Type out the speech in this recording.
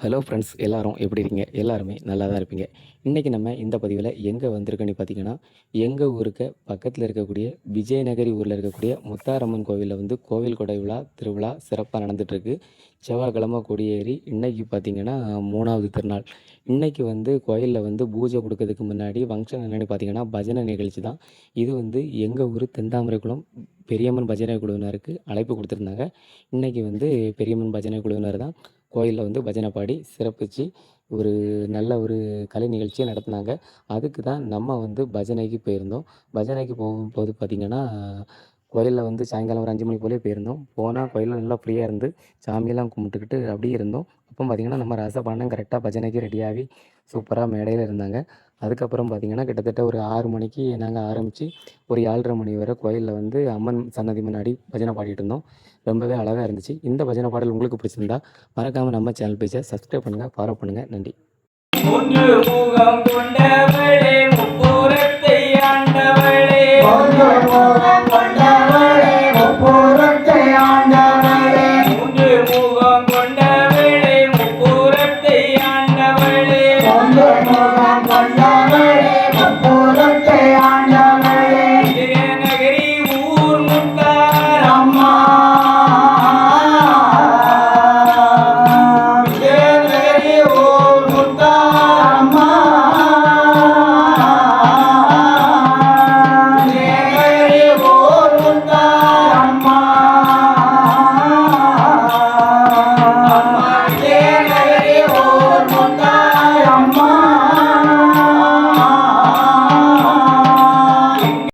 Hello friends எல்லாரும் எப்படி இருக்கீங்க? எல்லாருமே நல்லா தான் இருப்பீங்க. இன்றைக்கி நம்ம இந்த பதிவில் எங்கே வந்திருக்கோன்னு பார்த்தீங்கன்னா, எங்கள் ஊருக்கு பக்கத்தில் இருக்கக்கூடிய விஜயநகரி ஊரில் இருக்கக்கூடிய முத்தாரம்மன் கோவிலில் வந்து கோவில் கொடை விழா திருவிழா சிறப்பாக நடந்துகிட்ருக்கு. செவ்வாய்க்கிழமை கொடியேறி இன்றைக்கி பார்த்திங்கன்னா 3வது திருநாள். இன்றைக்கி வந்து கோயிலில் வந்து பூஜை கொடுக்கறதுக்கு முன்னாடி ஃபங்க்ஷன் என்னென்னு பார்த்தீங்கன்னா பஜனை நிகழ்ச்சி தான். இது வந்து எங்கள் ஊர் தென்தாமரைக்குளம் பெரியம்மன் பஜனை குழுவினருக்கு அழைப்பு கொடுத்துருந்தாங்க. இன்றைக்கி வந்து பெரியம்மன் பஜனை குழுவினர் தான் கோயிலில் வந்து பஜனை பாடி சிறப்பிச்சு ஒரு நல்ல ஒரு கலை நிகழ்ச்சியை நடத்தினாங்க. அதுக்கு தான் நம்ம வந்து பஜனைக்கு போயிருந்தோம். பஜனைக்கு போகும்போது பார்த்திங்கன்னா கோயிலில் வந்து சாயங்காலம் ஒரு 5 மணி போலே போயிருந்தோம். போனால் கோயிலில் நல்லா ஃப்ரீயாக இருந்து சாமியெல்லாம் கும்பிட்டுக்கிட்டு அப்படியே இருந்தோம். அப்போ பார்த்திங்கன்னா நம்ம ரசபானம் கரெக்டாக பஜனைக்கு ரெடியாகி சூப்பராக மேடையில் இருந்தாங்க. அதுக்கப்புறம் பார்த்திங்கன்னா கிட்டத்தட்ட ஒரு 6 மணிக்கு நாங்கள் ஆரம்பித்து ஒரு 7:30 மணி வரை கோயிலில் வந்து அம்மன் சன்னதி முன்னாடி பஜனை பாடிட்டு இருந்தோம். ரொம்பவே அழகாக இருந்துச்சு. இந்த பஜனை பாடல் உங்களுக்கு பிடிச்சிருந்தா மறக்காமல் நம்ம சேனல் பேஜை சப்ஸ்கிரைப் பண்ணுங்கள், ஃபாலோ பண்ணுங்கள். நன்றி.